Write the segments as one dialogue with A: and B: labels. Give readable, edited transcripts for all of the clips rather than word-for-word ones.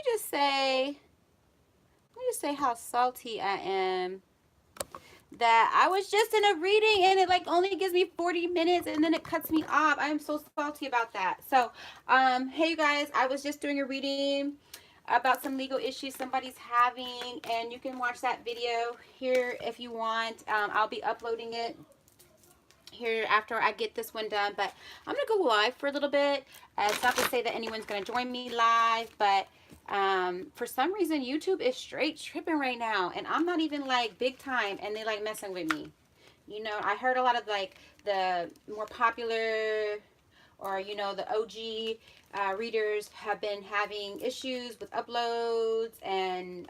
A: just say how salty I am that I was just in a reading and it like only gives me 40 minutes and then it cuts me off. I am so salty about that. So, hey you guys, I was just doing a reading about some legal issues somebody's having, and you can watch that video here if you want. I'll be uploading it here after I get this one done, but I'm gonna go live for a little bit. It's not to say that anyone's gonna join me live, but for some reason YouTube is straight tripping right now, and I'm not even like big time, and they like messing with me. You know, I heard a lot of like the more popular or you know the OG readers have been having issues with uploads and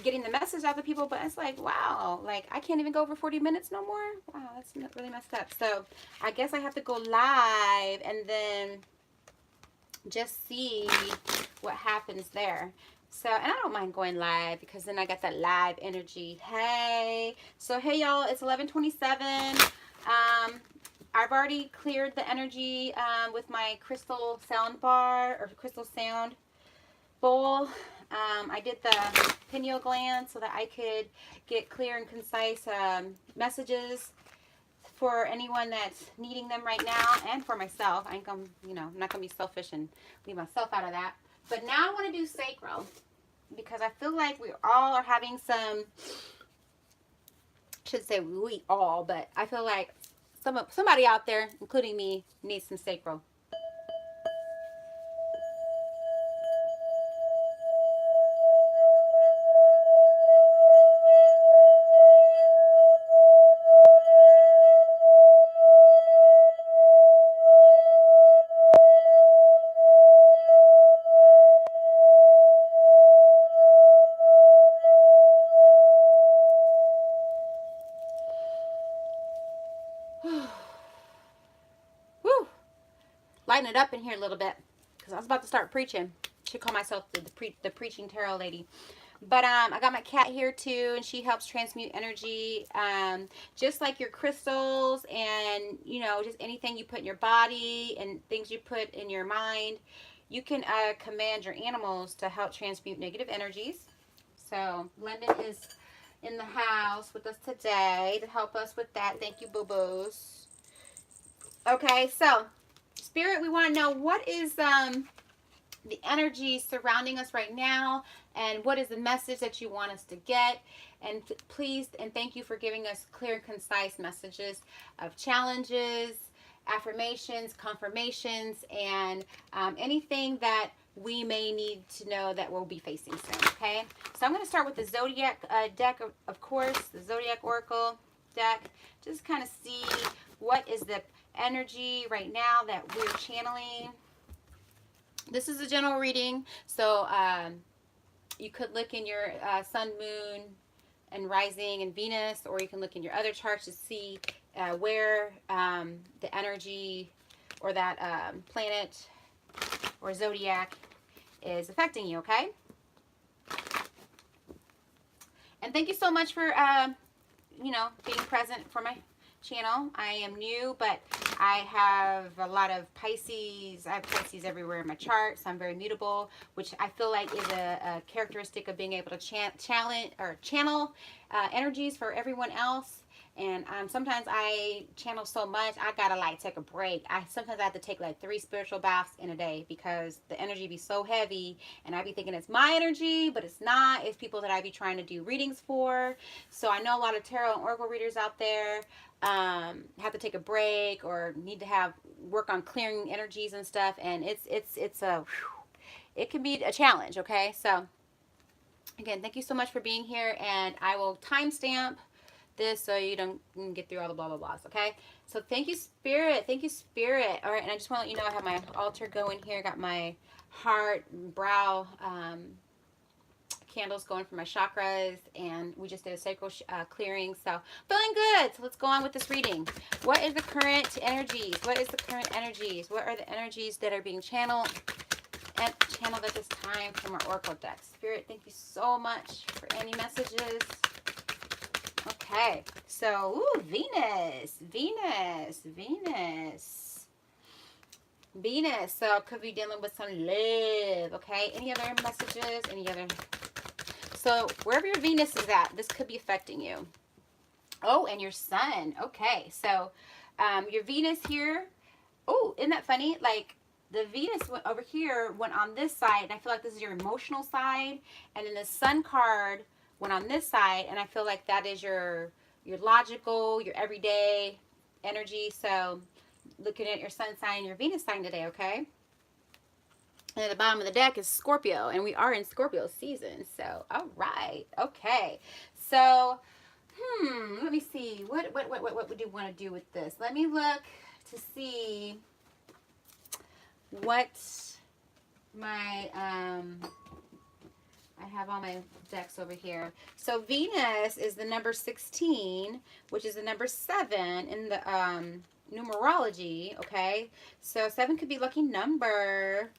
A: getting the message out to people, but it's like, wow, like I can't even go over 40 minutes no more. Wow, that's really messed up. So I guess I have to go live and then just see what happens there. So, and I don't mind going live because then I got that live energy. Hey, so hey y'all, it's 11:27. I've already cleared the energy with my crystal sound bar or crystal sound bowl. I did the pineal gland so that I could get clear and concise messages for anyone that's needing them right now, and for myself. I ain't gonna, you know, I'm not gonna be selfish and leave myself out of that. But now I want to do sacral because I feel like we all are having some. I should say we all, but I feel like somebody out there, including me, needs some sacral. Whew. Lighten it up in here a little bit because I was about to start preaching. Should call myself the preaching tarot lady. But I got my cat here too, and she helps transmute energy, just like your crystals and, you know, just anything you put in your body and things you put in your mind. You can command your animals to help transmute negative energies. So London is in the house with us today to help us with that. Thank you, boo-boos. Okay, so Spirit, we want to know what is the energy surrounding us right now, and what is the message that you want us to get. And please and thank you for giving us clear and concise messages of challenges, affirmations, confirmations, and anything that we may need to know that we'll be facing soon. Okay, so I'm going to start with the zodiac deck, of course, the zodiac oracle deck. Just kind of see what is the energy right now that we're channeling. This is a general reading, so you could look in your sun, moon, and rising and Venus, or you can look in your other charts to see where the energy or that planet or zodiac is affecting you, okay? And thank you so much for, you know, being present for my channel. I am new, but I have a lot of Pisces. I have Pisces everywhere in my chart, so I'm very mutable, which I feel like is a characteristic of being able to channel energies for everyone else. And sometimes I channel so much, I gotta like take a break. Sometimes I have to take like 3 spiritual baths in a day because the energy be so heavy, and I be thinking it's my energy, but it's not. It's people that I be trying to do readings for. So I know a lot of tarot and oracle readers out there have to take a break or need to have work on clearing energies and stuff, and it's a it can be a challenge. Okay, so again, thank you so much for being here, and I will timestamp this so you don't get through all the blah blah blahs. Okay, so thank you, Spirit. Thank you, Spirit. All right, and I just want to let you know I have my altar going here. Got my heart, brow candles going for my chakras, and we just did a sacral clearing, so feeling good. So let's go on with this reading. What is the current energies? What is the current energies? What are the energies that are being channeled at this time from our oracle deck? Spirit, thank you so much for any messages. Okay, so Venus. Venus, so could be dealing with some love, okay? Any other messages? Any other? So wherever your Venus is at, this could be affecting you. Oh, and your sun. Okay, so your Venus here. Oh, isn't that funny? Like the Venus went over here, went on this side, and I feel like this is your emotional side, and then the sun card went on this side, and I feel like that is your logical, your everyday energy. So looking at your sun sign, your Venus sign today, okay? And at the bottom of the deck is Scorpio, and we are in Scorpio season. So, all right, okay. So, let me see. What would you want to do with this? Let me look to see what my I have all my decks over here. So Venus is the number 16, which is the number 7 in the numerology, okay? So 7 could be lucky number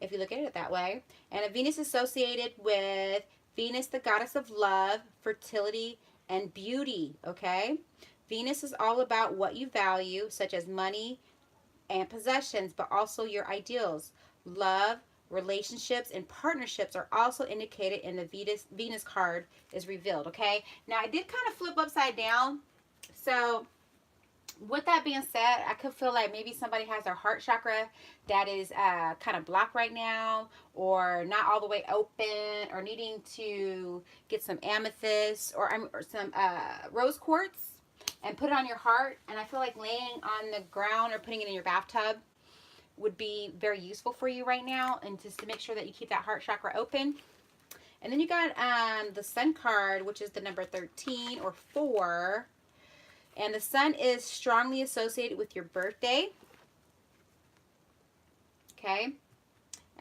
A: if you look at it that way. And a Venus associated with Venus, the goddess of love, fertility, and beauty, okay? Venus is all about what you value, such as money and possessions, but also your ideals. Love, relationships, and partnerships are also indicated in the Venus card is revealed, okay? Now, I did kind of flip upside down. So, with that being said, I could feel like maybe somebody has their heart chakra that is kind of blocked right now, or not all the way open, or needing to get some amethyst or some rose quartz and put it on your heart. And I feel like laying on the ground or putting it in your bathtub would be very useful for you right now, and just to make sure that you keep that heart chakra open. And then you got the sun card, which is the number 13 or 4. And the sun is strongly associated with your birthday. Okay.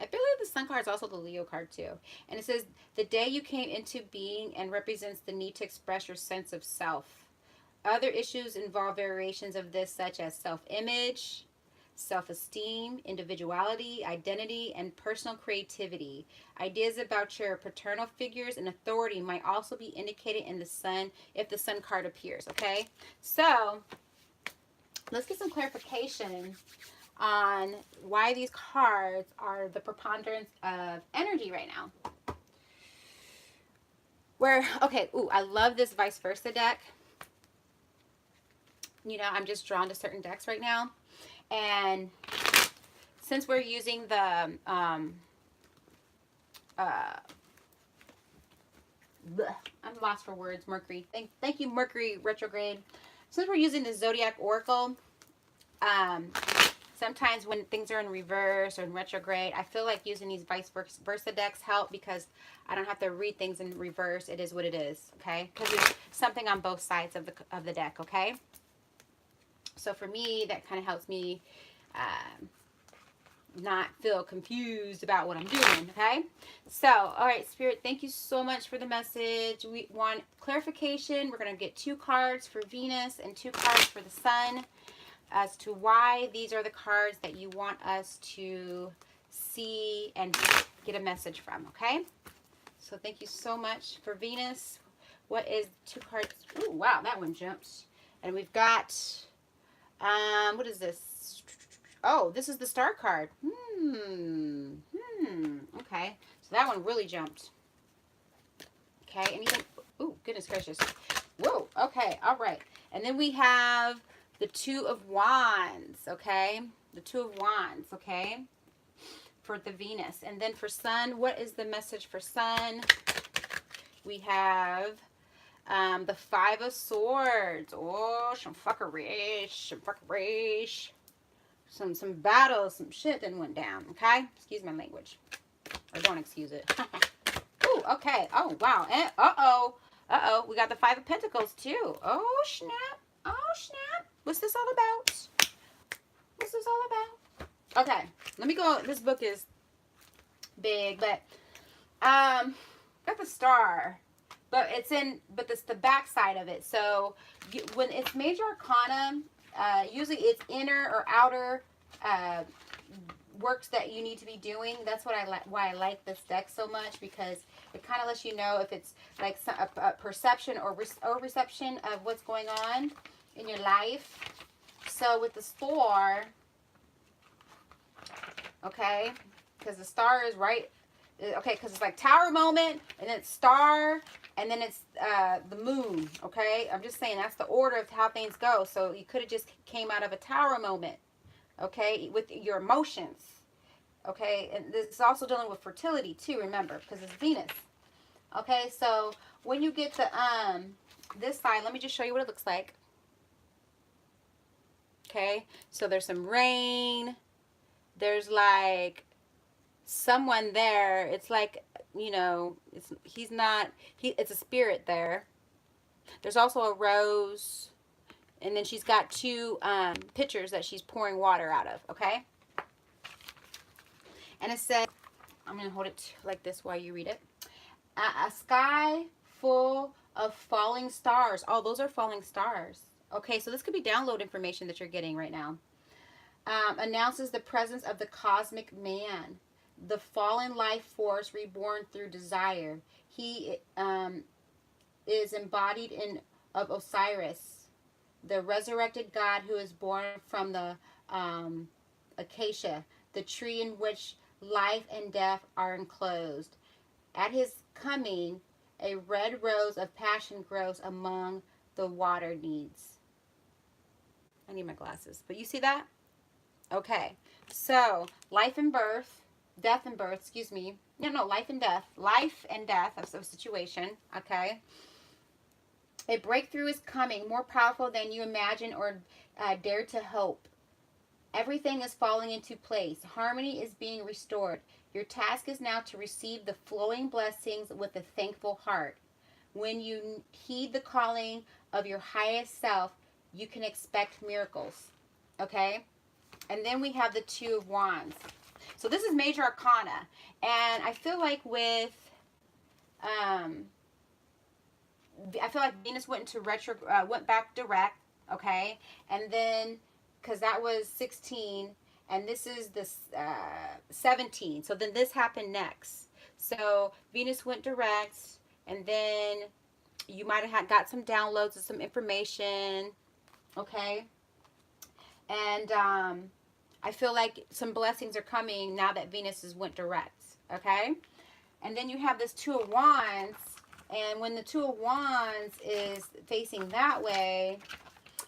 A: I believe the sun card is also the Leo card too. And it says the day you came into being and represents the need to express your sense of self. Other issues involve variations of this, such as self-image, self-esteem, individuality, identity, and personal creativity. Ideas about your paternal figures and authority might also be indicated in the sun if the sun card appears, okay? So, let's get some clarification on why these cards are the preponderance of energy right now. I love this vice versa deck. You know, I'm just drawn to certain decks right now. And since we're using the I'm lost for words, Mercury. Thank you, Mercury retrograde. Since we're using the Zodiac Oracle, sometimes when things are in reverse or in retrograde, I feel like using these vice versa decks help, because I don't have to read things in reverse. It is what it is, okay? Because there's something on both sides of the deck, okay? So for me, that kind of helps me not feel confused about what I'm doing, okay? So, all right, Spirit, thank you so much for the message. We want clarification. We're going to get 2 cards for Venus and 2 cards for the Sun as to why these are the cards that you want us to see and get a message from, okay? So thank you so much for Venus. What is 2 cards? Ooh, wow, that one jumped. And we've got... what is this? Oh, this is the star card. Okay. So that one really jumped. Okay. Anything? Ooh, goodness gracious. Whoa. Okay. All right. And then we have the 2 of Wands. Okay. The 2 of Wands. Okay. For the Venus. And then for Sun, what is the message for Sun? We have... the 5 of Swords. Oh, some fuckerish. Some battles, some shit that went down, okay? Excuse my language. Or don't excuse it. Ooh, okay. Oh, wow. And, uh-oh. We got the 5 of Pentacles, too. Oh, snap. What's this all about? Okay. Let me go. This book is big, but, got the Star. But it's the back side of it. So when it's major arcana, usually it's inner or outer works that you need to be doing. That's what why I like this deck so much, because it kind of lets you know if it's like a perception or reception of what's going on in your life. So with the Star, okay? Because the star is right, okay, because it's like tower moment, and then it's star, and then it's the moon, okay? I'm just saying that's the order of how things go. So you could have just came out of a tower moment, okay, with your emotions, okay? And this is also dealing with fertility too, remember, because it's Venus. Okay, so when you get the this side, let me just show you what it looks like. Okay, so there's some rain. There's like someone there. It's like, you know, it's a spirit there. There's also a rose, and then she's got two pitchers that she's pouring water out of, okay? And it says, I'm going to hold it like this while you read it. A sky full of falling stars. Oh, those are falling stars. Okay, so this could be download information that you're getting right now. Announces the presence of the cosmic man, the fallen life force reborn through desire. He is embodied of Osiris, the resurrected god who is born from the acacia, the tree in which life and death are enclosed. At his coming, a red rose of passion grows among the water needs. I need my glasses, but you see that? Okay, so life and birth, death and birth, excuse me. No, life and death of a situation, okay? A breakthrough is coming, more powerful than you imagine or dare to hope. Everything is falling into place. Harmony is being restored. Your task is now to receive the flowing blessings with a thankful heart. When you heed the calling of your highest self, you can expect miracles, okay? And then we have the Two of Wands. So this is Major Arcana. And I feel like with, I feel like Venus went into went back direct, okay? And then, because that was 16, and this is the 17. So then this happened next. So Venus went direct, and then you might have got some downloads of some information, okay? And I feel like some blessings are coming now that Venus has went direct, okay? And then you have this Two of Wands, and when the Two of Wands is facing that way,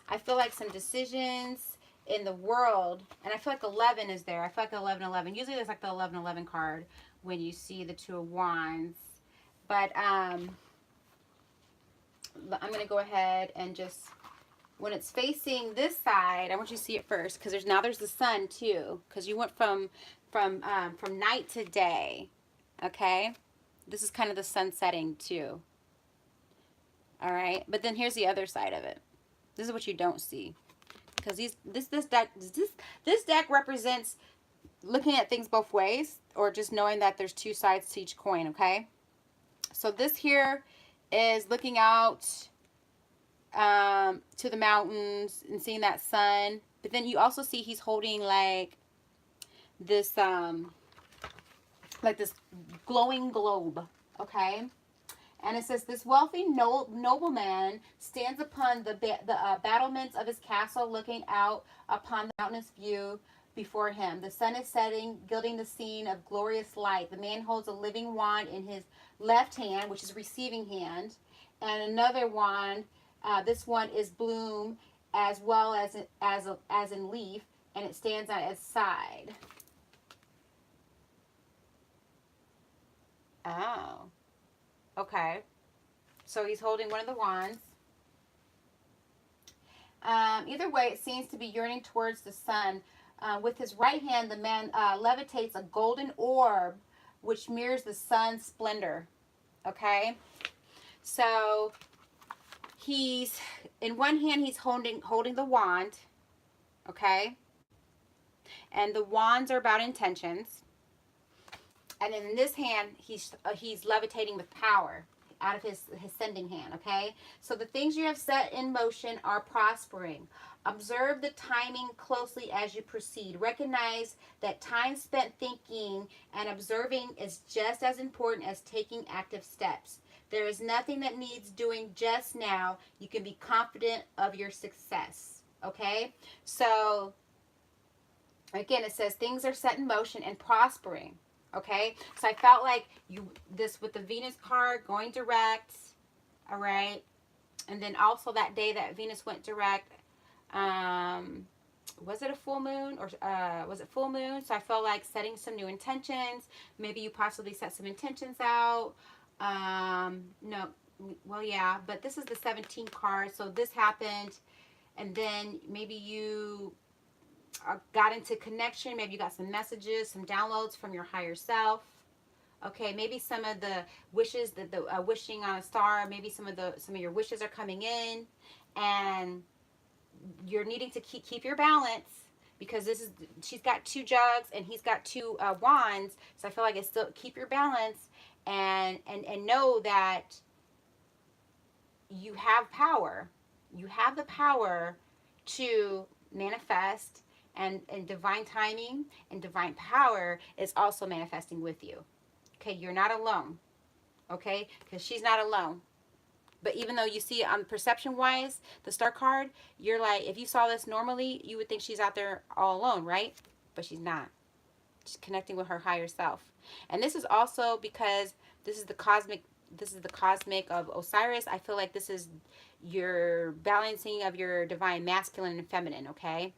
A: I feel like some decisions in the world, and I feel like 11 is there. I feel like 11. Usually there's like the 11 card when you see the Two of Wands. But I'm going to go ahead and just, when it's facing this side, I want you to see it first, because there's the sun too, because you went from night to day, okay? This is kind of the sun setting too. All right, but then here's the other side of it. This is what you don't see, because this deck represents looking at things both ways, or just knowing that there's two sides to each coin, okay? So this here is looking out to the mountains and seeing that sun, but then you also see he's holding like this glowing globe, okay? And it says, this wealthy nobleman stands upon the battlements of his castle, looking out upon the mountainous view before him. The sun is setting, gilding the scene of glorious light. The man holds a living wand in his left hand, which is receiving hand, and another wand. This one is bloom as well as in leaf, and it stands on its side. Oh. Okay. So he's holding one of the wands. Either way, it seems to be yearning towards the sun. With his right hand, the man levitates a golden orb, which mirrors the sun's splendor. Okay? So he's, in one hand, he's holding the wand. Okay? And the wands are about intentions. And in this hand, he's levitating with power out of his sending hand, okay? So the things you have set in motion are prospering. Observe the timing closely as you proceed. Recognize that time spent thinking and observing is just as important as taking active steps. There is nothing that needs doing just now. You can be confident of your success, okay? So Again, it says things are set in motion and prospering. Okay, so I felt like this with the Venus card going direct. All right, and then also that day that Venus went direct, was it a full moon, or was it full moon? So I felt like setting some new intentions. Maybe you possibly set some intentions out. No, well, yeah, but this is the 17 card. So this happened, and then maybe you got into connection. Maybe you got some messages, some downloads from your higher self. Okay, maybe some of the wishes, the wishing on a star, maybe some of your wishes are coming in, and you're needing to keep your balance, because she's got 2 jugs and he's got 2 wands. So I feel like it's still keep your balance, and know that you have power. You have the power to manifest, and divine timing and divine power is also manifesting with you. Okay, you're not alone. Okay, because she's not alone. But even though you see it on perception wise, the star card, you're like, if you saw this normally, you would think she's out there all alone, right? But she's not. She's connecting with her higher self. And this is also because this is the cosmic of Osiris. I feel like this is your balancing of your divine masculine and feminine, okay?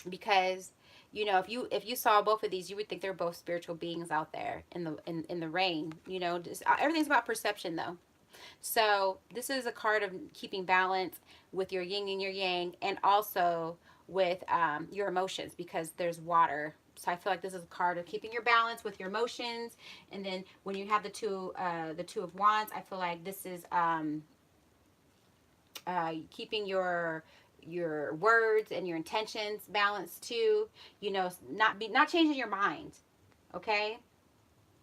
A: Because if you saw both of these, you would think they're both spiritual beings out there in the rain. Just, everything's about perception though. So this is a card of keeping balance with your yin and your yang, and also with your emotions, because there's water. So I feel like this is a card of keeping your balance with your emotions. And then when you have the two of wands, I feel like this is keeping your words and your intentions balanced too. Not changing your mind, okay?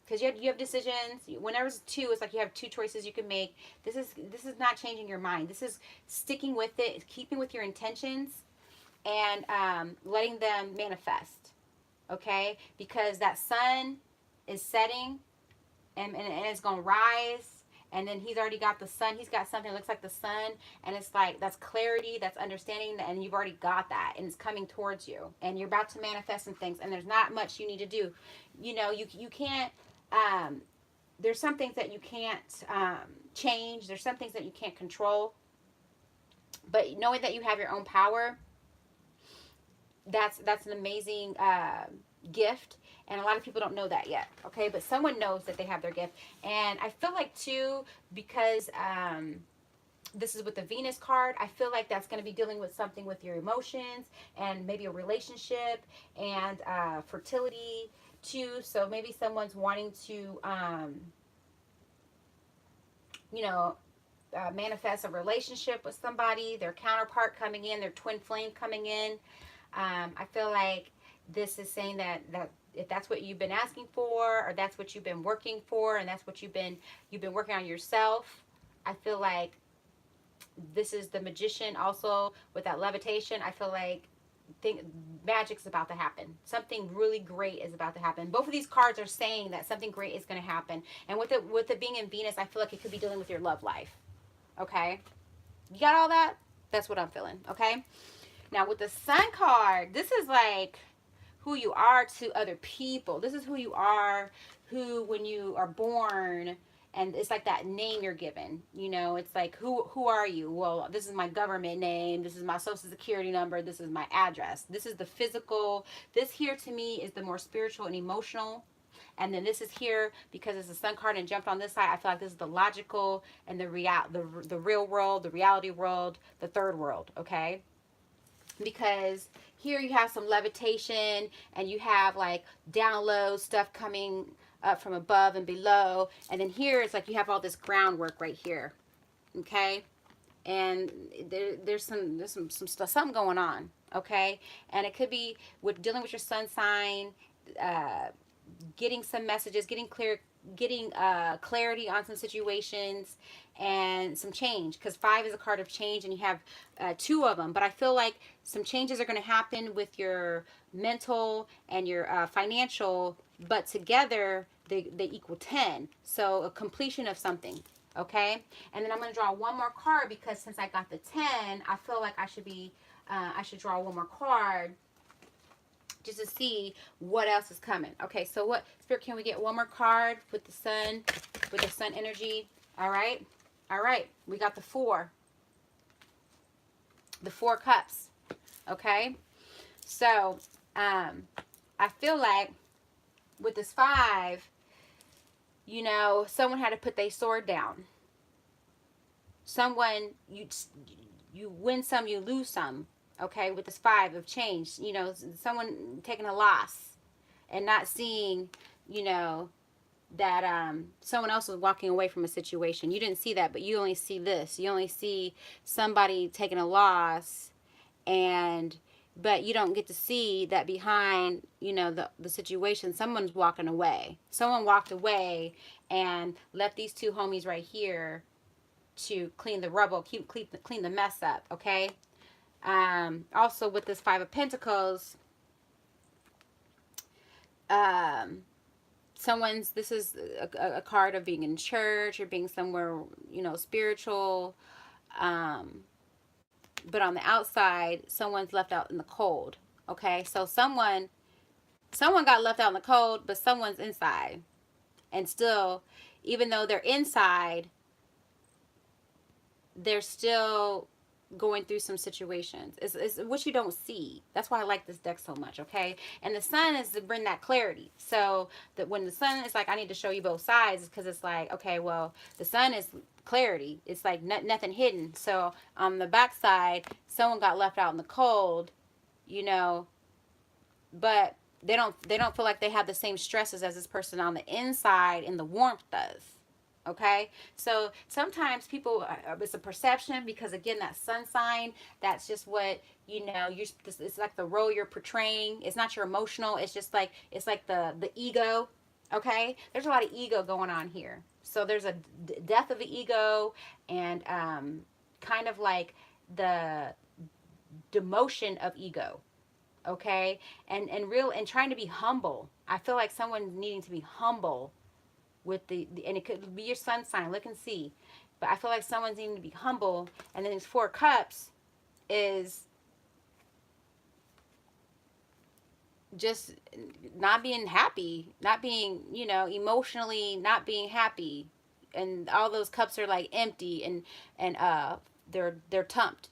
A: Because you have decisions. Whenever it's 2, it's like you have 2 choices you can make. This is not changing your mind. This is sticking with it, keeping with your intentions, and letting them manifest. Okay, because that sun is setting, and it's gonna rise. And then he's already got the sun. He's got something that looks like the sun, and it's like that's clarity, that's understanding, and you've already got that, and it's coming towards you, and you're about to manifest some things. And there's not much you need to do. You can't. There's some things that you can't change. There's some things that you can't control. But knowing that you have your own power, that's an amazing gift. And a lot of people don't know that yet, okay? But someone knows that they have their gift. And I feel like, too, because this is with the Venus card, I feel like that's going to be dealing with something with your emotions, and maybe a relationship, and fertility, too. So maybe someone's wanting to, manifest a relationship with somebody, their counterpart coming in, their twin flame coming in. I feel like this is saying that if that's what you've been asking for, or that's what you've been working for, and that's what you've been working on yourself, I feel like this is the Magician also with that levitation. I feel like magic's about to happen. Something really great is about to happen. Both of these cards are saying that something great is going to happen. And with it being in Venus, I feel like it could be dealing with your love life. Okay? You got all that? That's what I'm feeling. Okay? Now with the Sun card, this is like who you are to other people. This is who you are, when you are born, and it's like that name you're given. It's like, who are you? Well, this is my government name. This is my social security number. This is my address. This is the physical. This here to me is the more spiritual and emotional. And then this is here because it's a Sun card and jumped on this side. I feel like this is the logical and the real world, the reality world, the third world, okay? Because here you have some levitation, and you have like download stuff coming up from above and below. And then here it's like you have all this groundwork right here, okay? And there's some stuff, something going on, okay? And it could be with dealing with your sun sign, getting some messages, getting clarity on some situations, and some change, because 5 is a card of change, and you have 2 of them. But I feel like some changes are going to happen with your mental and your financial, but together they equal 10. So a completion of something, okay? And then I'm going to draw one more card, because since I got the 10, I feel like I should draw one more card just to see what else is coming. Okay, so what, Spirit, can we get one more card with the sun energy? All right. All right. We got the 4. The 4 cups. Okay. So, I feel like with this 5, you know, someone had to put their sword down. Someone, you win some, you lose some. Okay, with this 5 of change, you know, someone taking a loss and not seeing, you know, that someone else was walking away from a situation. You didn't see that, but you only see this. You only see somebody taking a loss, but you don't get to see that behind, you know, the situation, someone's walking away. Someone walked away and left these 2 homies right here to clean the rubble, clean the mess up, okay? Also with this 5 of Pentacles, this is a card of being in church or being somewhere, you know, spiritual, but on the outside, someone's left out in the cold, okay? So someone got left out in the cold, but someone's inside, and still, even though they're inside, they're still going through some situations. It's what you don't see. That's why I like this deck so much, okay? And the sun is to bring that clarity. So that when the sun is like, I need to show you both sides, because it's like, okay, well, the sun is clarity. It's like nothing hidden. So on the backside, someone got left out in the cold, you know, but they don't feel like they have the same stresses as this person on the inside in the warmth does. Okay, so sometimes people, it's a perception, because again, that sun sign, that's just what, you know, it's like the role you're portraying. It's not your emotional, it's just like, it's like the ego. Okay, there's a lot of ego going on here. So there's a death of the ego, and kind of like the demotion of ego. Okay, and trying to be humble. I feel like someone needing to be humble with and it could be your sun sign, look and see, but I feel like someone's needing to be humble. And then these 4 cups is just not being happy, not being, you know, emotionally not being happy, and all those cups are like empty, and they're tumped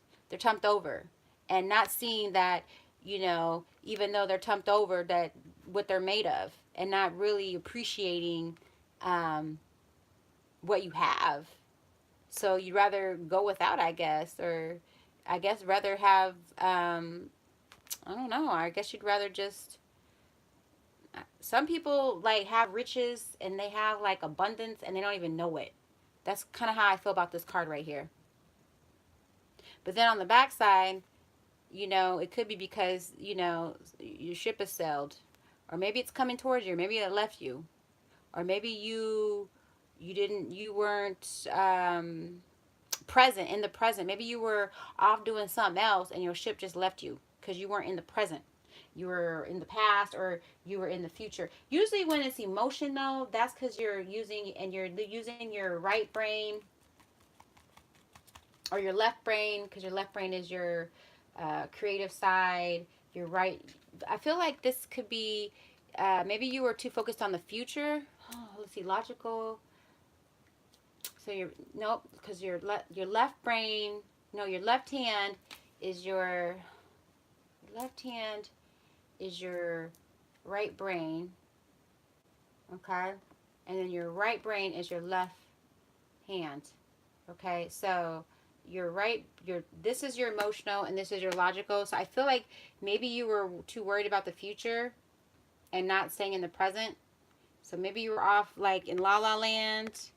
A: over, and not seeing that, you know, even though they're tumped over, that what they're made of, and not really appreciating what you have. So you'd rather go without, I guess, or I guess rather have, I don't know, I guess you'd rather just, some people like have riches and they have like abundance and they don't even know it. That's kind of how I feel about this card right here. But then on the back side, you know, it could be because, you know, your ship is sailed, or maybe it's coming towards you, or maybe it left you, or maybe you weren't present, in the present. Maybe you were off doing something else and your ship just left you because you weren't in the present. You were in the past, or you were in the future. Usually when it's emotion, though, that's because you're using your right brain or your left brain, because your left brain is your creative side. Your right, I feel like this could be, maybe you were too focused on the future. Oh, let's see, logical. So nope, because your left brain, no, your left hand is your right brain, okay? And then your right brain is your left hand, okay? So this is your emotional and this is your logical. So I feel like maybe you were too worried about the future and not staying in the present. So maybe you were off like in La La Land,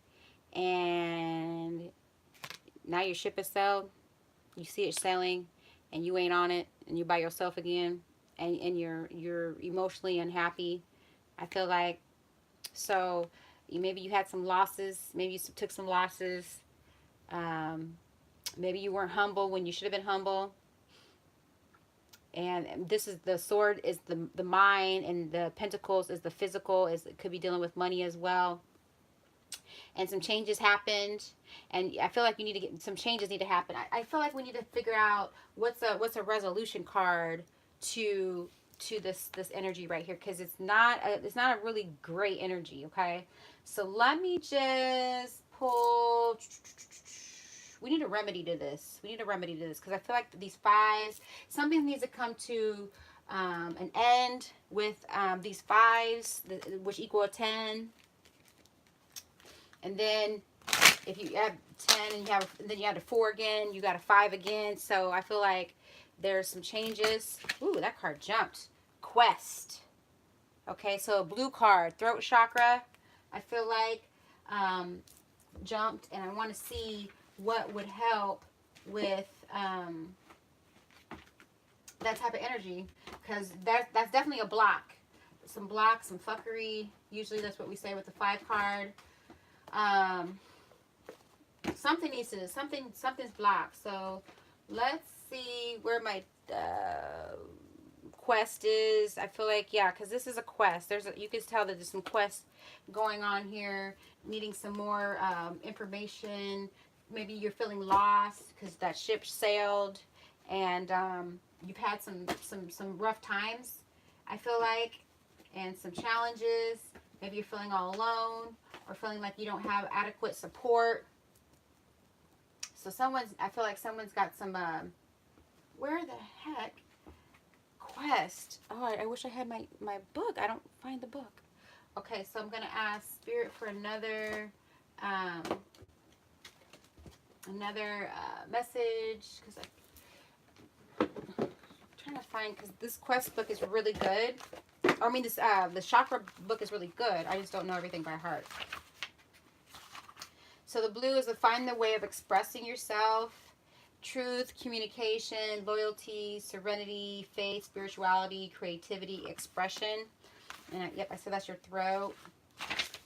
A: and now your ship is sailed. You see it sailing and you ain't on it, and you're by yourself again, and you're emotionally unhappy, I feel like. So maybe you had some losses. Maybe you took some losses. Maybe you weren't humble when you should have been humble. And this is the sword is the mind, and the pentacles is the physical. It could be dealing with money as well. And some changes happened, and I feel like you need to get some changes need to happen. I feel like we need to figure out what's a resolution card to to this energy right here, because it's not a really great energy. Okay, so let me just pull. We need a remedy to this. We need a remedy to this, because I feel like these fives, something needs to come to an end with these fives, which equal a 10. And then if you add 10 and then you add a 4 again, you got a 5 again. So I feel like there's some changes. Ooh, that card jumped. Quest. Okay, so a blue card, throat chakra, I feel like jumped, and I want to see what would help with that type of energy, because that's definitely a block. Some block, some fuckery. Usually that's what we say with the 5 card. Something's blocked. So let's see where my quest is. I feel like, yeah, because this is a quest. You can tell that there's some quests going on here, needing some more information. Maybe you're feeling lost because that ship sailed, and you've had some rough times, I feel like, and some challenges. Maybe you're feeling all alone, or feeling like you don't have adequate support. So I feel like someone's got some, where the heck? Quest. Oh, I wish I had my book. I don't find the book. Okay, so I'm going to ask Spirit for another message, because I'm trying to find, because this quest book is really good. I mean, the chakra book is really good. I just don't know everything by heart. So the blue is to find the way of expressing yourself, truth, communication, loyalty, serenity, faith, spirituality, creativity, expression. And yep, I said that's your throat.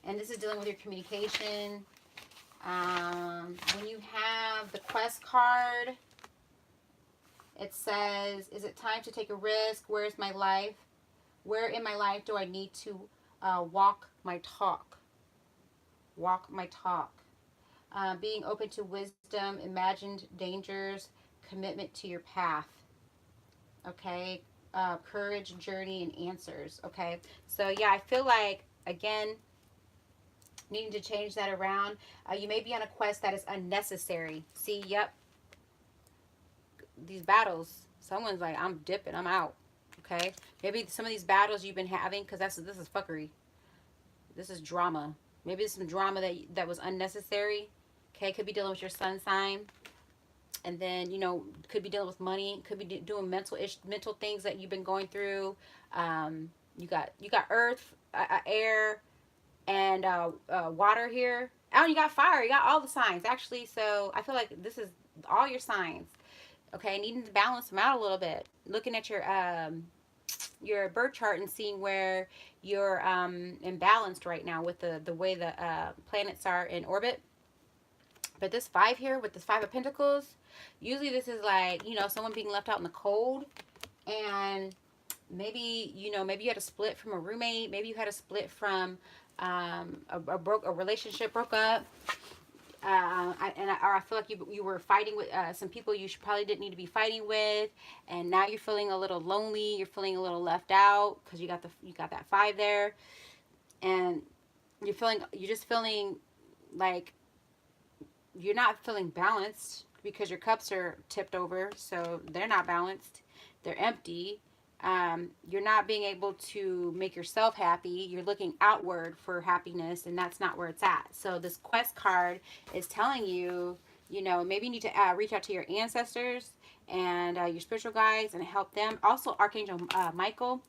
A: And this is dealing with your communication. When you have the quest card, it says, is it time to take a risk? Where's my life? Where in my life do I need to walk my talk? Walk my talk. Being open to wisdom, imagined dangers, commitment to your path. Okay. Courage, journey, and answers. Okay. So, yeah, I feel like, again, needing to change that around. You may be on a quest that is unnecessary. See, yep. These battles, someone's like, I'm dipping, I'm out. Okay. Maybe some of these battles you've been having, because this is fuckery. This is drama. Maybe there's some drama that was unnecessary. Okay, could be dealing with your sun sign. And then, could be dealing with money. Could be doing mental things that you've been going through. You got earth, air, and water here. Oh, you got fire. You got all the signs, actually. So I feel like this is all your signs. Okay, needing to balance them out a little bit. Looking at your birth chart and seeing where you're imbalanced right now with the way the planets are in orbit. But this 5 here with this 5 of Pentacles, usually this is like, someone being left out in the cold, and maybe you had a split from a roommate, maybe you had a split from a relationship broke up. I feel like you were fighting with some people you probably didn't need to be fighting with, and now you're feeling a little lonely. You're feeling a little left out because you got that 5 there, and you're just feeling like you're not feeling balanced because your cups are tipped over, so they're not balanced. They're empty. You're not being able to make yourself happy. You're looking outward for happiness, and that's not where it's at. So this quest card is telling you, maybe you need to reach out to your ancestors and your spiritual guides and help them. Also, Archangel Michael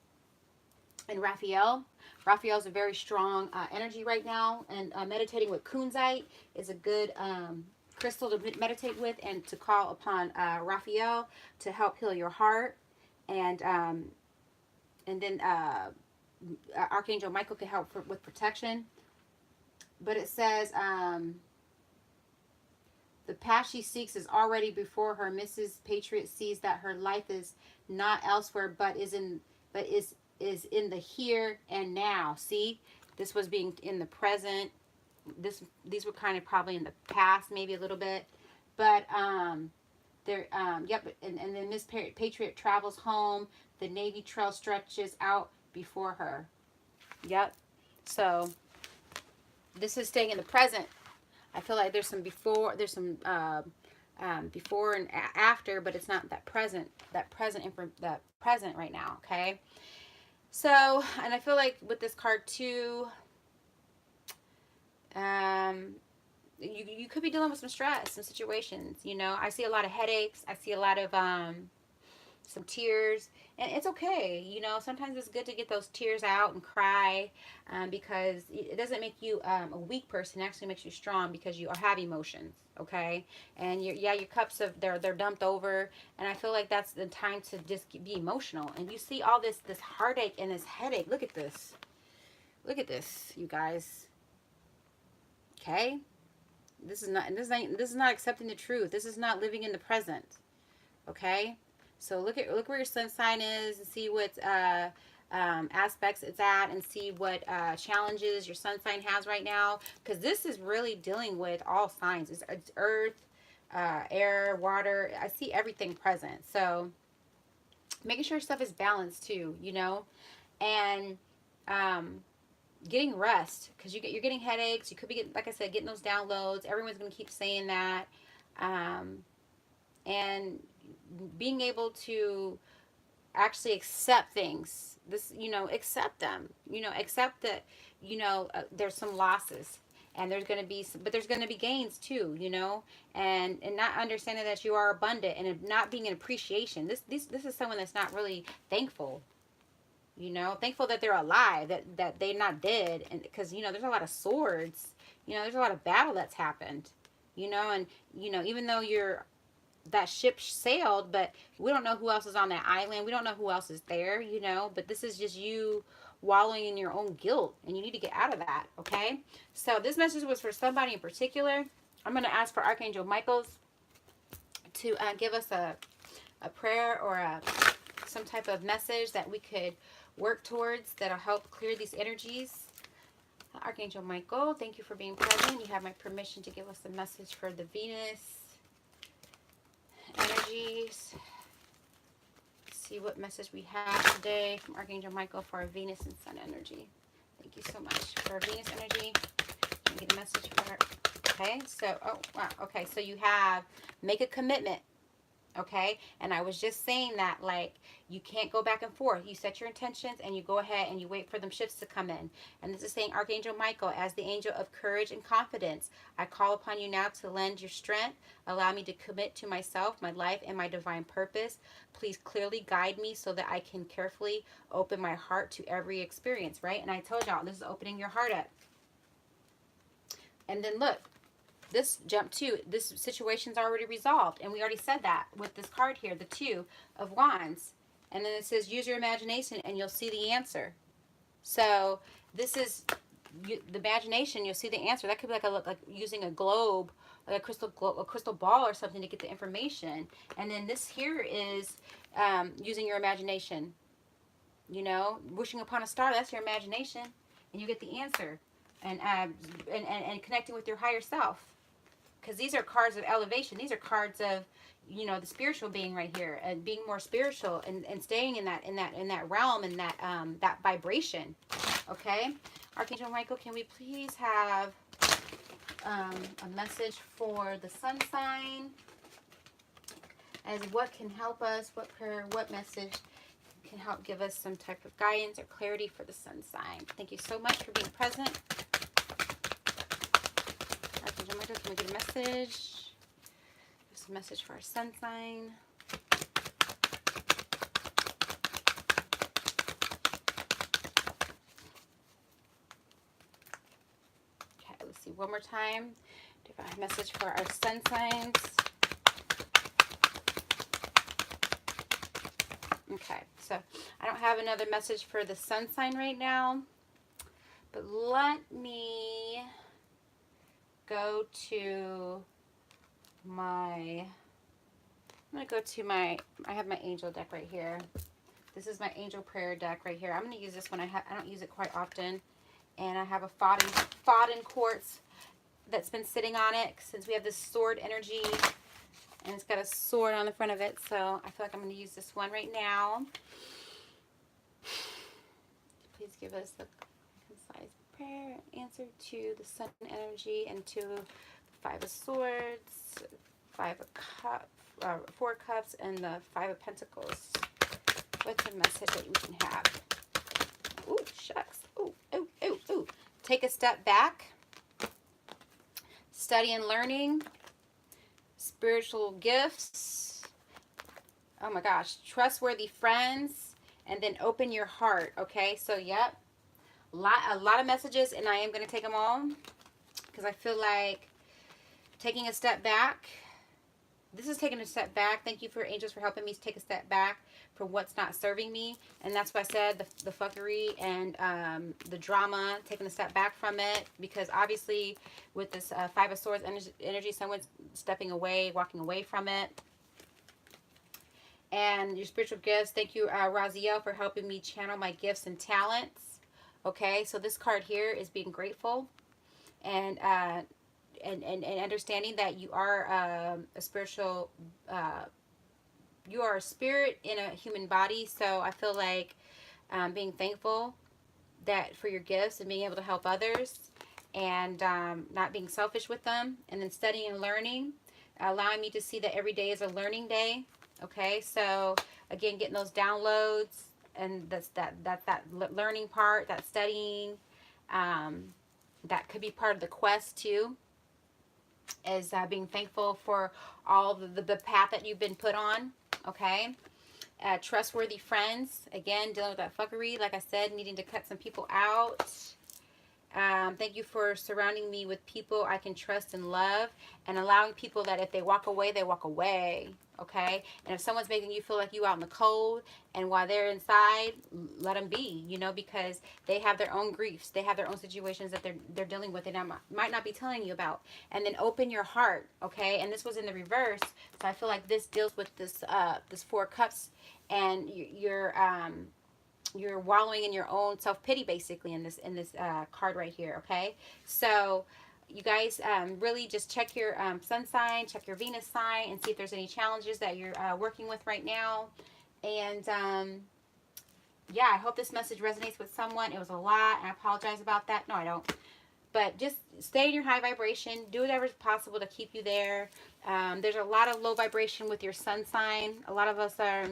A: and Raphael. Raphael's a very strong energy right now, and meditating with kunzite is a good crystal to meditate with, and to call upon Raphael to help heal your heart. And then Archangel Michael can help with protection. But it says the path she seeks is already before her. Mrs. Patriot sees that her life is not elsewhere, but is in the here and now. See, this was being in the present. These were kind of probably in the past, maybe a little bit, but yep. And then Miss Patriot travels home The navy trail stretches out before her. Yep. So this is staying in the present. I feel like there's some before, there's some before and after, but it's not that present right now. Okay. So, and I feel like with this card too, you could be dealing with some stress, some situations. You know, I see a lot of headaches. I see a lot of some tears, and it's okay. You know, sometimes it's good to get those tears out and cry, because it doesn't make you a weak person. It actually makes you strong because you have emotions. Okay, and your cups of they're dumped over, and I feel like that's the time to just be emotional. And you see all this heartache and this headache. Look at this. Look at this, you guys. Okay, this is not accepting the truth. This is not living in the present. Okay, so look where your sun sign is and see what aspects it's at, and see what challenges your sun sign has right now, because this is really dealing with all signs. It's earth, air, water. I see everything present. So making sure stuff is balanced too, you know, and getting rest, because you're getting headaches. You could be getting, like I said, getting those downloads. Everyone's going to keep saying that. And being able to actually accept things. This, you know, accept them. You know, accept that, you know, there's some losses. And there's going to be some, but there's going to be gains too, you know, and not understanding that you are abundant, and not being an appreciation. This is someone that's not really thankful. You know, thankful that they're alive, that they're not dead. And because, you know, there's a lot of swords, you know, there's a lot of battle that's happened, you know, and, you know, even though that ship sailed, but we don't know who else is on that island. We don't know who else is there, you know, but this is just you wallowing in your own guilt, and you need to get out of that. Okay. So this message was for somebody in particular. I'm going to ask for Archangel Michael to give us a prayer or some type of message that we could work towards, that'll help clear these energies. Archangel Michael, thank you for being present. You have my permission to give us a message for the Venus energies. Let's see what message we have today from Archangel Michael for our Venus and Sun energy. Thank you so much for our Venus energy. Can I get a message for her? Okay, so, oh, wow. Okay, so you have make a commitment. Okay, and I was just saying that, like, you can't go back and forth. You set your intentions and you go ahead and you wait for them shifts to come in. And this is saying, Archangel Michael, as the angel of courage and confidence, I call upon you now to lend your strength. Allow me to commit to myself, my life, and my divine purpose. Please clearly guide me so that I can carefully open my heart to every experience, right? And I told y'all, this is opening your heart up. And then look. This jump too, this situation's already resolved, and we already said that with this card here, the Two of Wands, and then it says use your imagination and you'll see the answer. So this is the imagination. You'll see the answer. That could be like using a globe, like a crystal ball or something to get the information. And then this here is using your imagination. You know, wishing upon a star. That's your imagination, and you get the answer. And connecting with your higher self. Because these are cards of elevation. These are cards of, you know, the spiritual being right here, and being more spiritual, and staying in that realm, and that vibration. Okay, Archangel Michael, can we please have a message for the sun sign, as what can help us, what prayer, what message can help give us some type of guidance or clarity for the sun sign. Thank you so much for being present. Archangel Michael, can we get a message? There's a message for our sun sign. Okay, let's see one more time. Do I have a message for our sun signs? Okay, so I don't have another message for the sun sign right now, but let me go to my, I have my angel deck right here. This is my angel prayer deck right here. I'm going to use this one. I don't use it quite often. And I have a Faden quartz that's been sitting on it since we have this sword energy. And it's got a sword on the front of it. So I feel like I'm going to use this one right now. Please give us a concise prayer answer to the sun energy and to 5 of Swords, 5 of Cups, 4 Cups, and the 5 of Pentacles. What's a message that we can have? Ooh, shucks. Ooh, ooh, ooh, ooh. Take a step back. Study and learning. Spiritual gifts. Oh my gosh. Trustworthy friends. And then open your heart. Okay, so yep. A lot of messages, and I am going to take them all. Because I feel like taking a step back. This is taking a step back. Thank you for angels for helping me take a step back from what's not serving me. And that's why I said the fuckery and the drama, taking a step back from it. Because obviously with this 5 of Swords energy, someone's stepping away, walking away from it. And your spiritual gifts. Thank you, Raziel, for helping me channel my gifts and talents. Okay, so this card here is being grateful. And understanding that you are a spiritual, you are a spirit in a human body. So I feel like being thankful that for your gifts and being able to help others, and not being selfish with them, and then studying and learning, allowing me to see that every day is a learning day. Okay, so again, getting those downloads, and that learning part, that studying, that could be part of the quest too, is being thankful for all the path that you've been put on. Okay, trustworthy friends, again, dealing with that fuckery, like I said, needing to cut some people out. Thank you for surrounding me with people I can trust and love, and allowing people that if they walk away, they walk away. Okay, and if someone's making you feel like you out in the cold, and while they're inside, let them be, you know, because they have their own griefs, they have their own situations that they're dealing with, and I might not be telling you about. And then open your heart. Okay, and this was in the reverse, so I feel like this deals with this this 4 Cups, and you're wallowing in your own self-pity basically in this card right here. Okay, so you guys really just check your sun sign, check your Venus sign, and see if there's any challenges that you're working with right now. And yeah, I hope this message resonates with someone. It was a lot, and I apologize about that. No, I don't. But just stay in your high vibration. Do whatever's possible to keep you there. There's a lot of low vibration with your sun sign. A lot of us are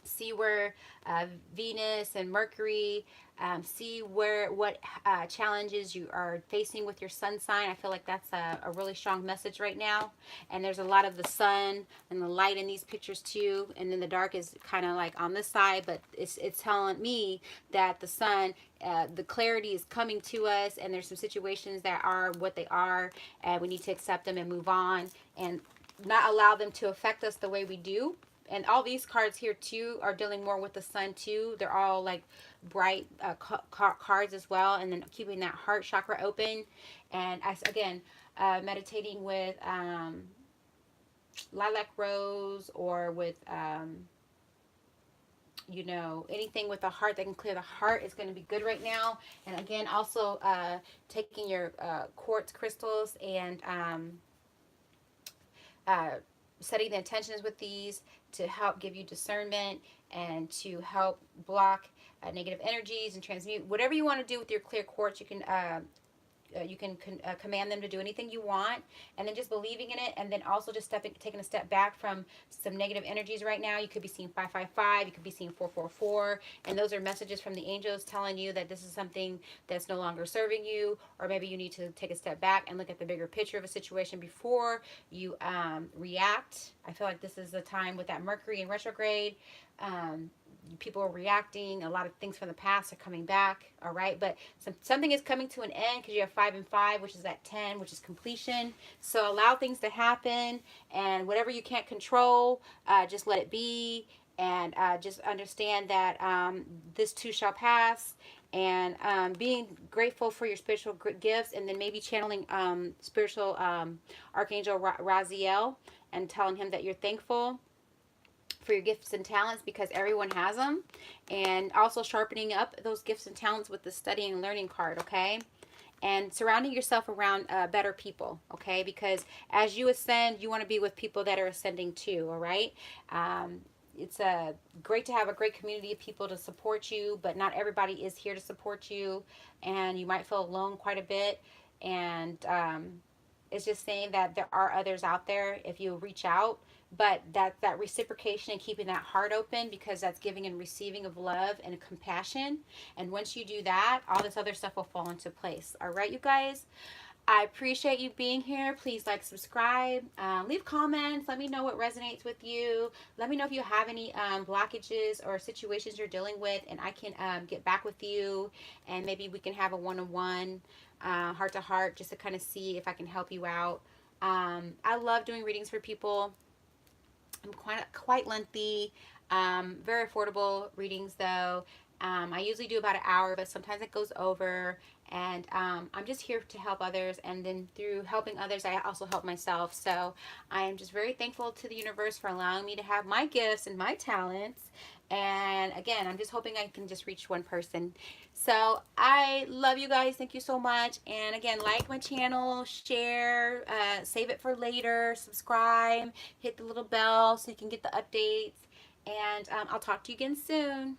A: see where Venus and Mercury, see what challenges you are facing with your sun sign. I feel like that's a really strong message right now. And there's a lot of the sun and the light in these pictures too. And then the dark is kind of like on this side, but it's telling me that the sun, the clarity is coming to us, and there's some situations that are what they are, and we need to accept them and move on and not allow them to affect us the way we do. And all these cards here too are dealing more with the sun too. They're all like bright cards as well. And then keeping that heart chakra open. And again, meditating with lilac rose, or with you know, anything with the heart that can clear the heart is going to be good right now. And again, also taking your quartz crystals and setting the intentions with these to help give you discernment and to help block negative energies and transmute whatever you want to do with your clear quartz. You can command them to do anything you want, and then just believing in it, and then also just taking a step back from some negative energies right now. You could be seeing 555, you could be seeing 444, and those are messages from the angels telling you that this is something that's no longer serving you, or maybe you need to take a step back and look at the bigger picture of a situation before you react. I feel like this is the time with that Mercury in retrograde. People are reacting. A lot of things from the past are coming back. All right, but something is coming to an end, because you have 5 and 5, which is that 10, which is completion. So allow things to happen, and whatever you can't control, just let it be, and just understand that this too shall pass. And being grateful for your spiritual gifts, and then maybe channeling spiritual Archangel Raziel and telling him that you're thankful for your gifts and talents, because everyone has them. And also sharpening up those gifts and talents with the studying and learning card. Okay, and surrounding yourself around better people. Okay, because as you ascend, you want to be with people that are ascending too. All right, it's great to have a great community of people to support you, but not everybody is here to support you, and you might feel alone quite a bit. And it's just saying that there are others out there if you reach out, but that reciprocation and keeping that heart open, because that's giving and receiving of love and compassion. And once you do that, all this other stuff will fall into place. All right, you guys. I appreciate you being here. Please like, subscribe, leave comments. Let me know what resonates with you. Let me know if you have any blockages or situations you're dealing with, and I can get back with you, and maybe we can have a one-on-one, heart to heart, just to kind of see if I can help you out. I love doing readings for people. I'm quite lengthy, very affordable readings though. I usually do about an hour, but sometimes it goes over. And I'm just here to help others, and then through helping others, I also help myself. So I am just very thankful to the universe for allowing me to have my gifts and my talents. And again, I'm just hoping I can just reach one person. So I love you guys. Thank you so much. And again, like my channel, share, save it for later, subscribe, hit the little bell so you can get the updates. And I'll talk to you again soon.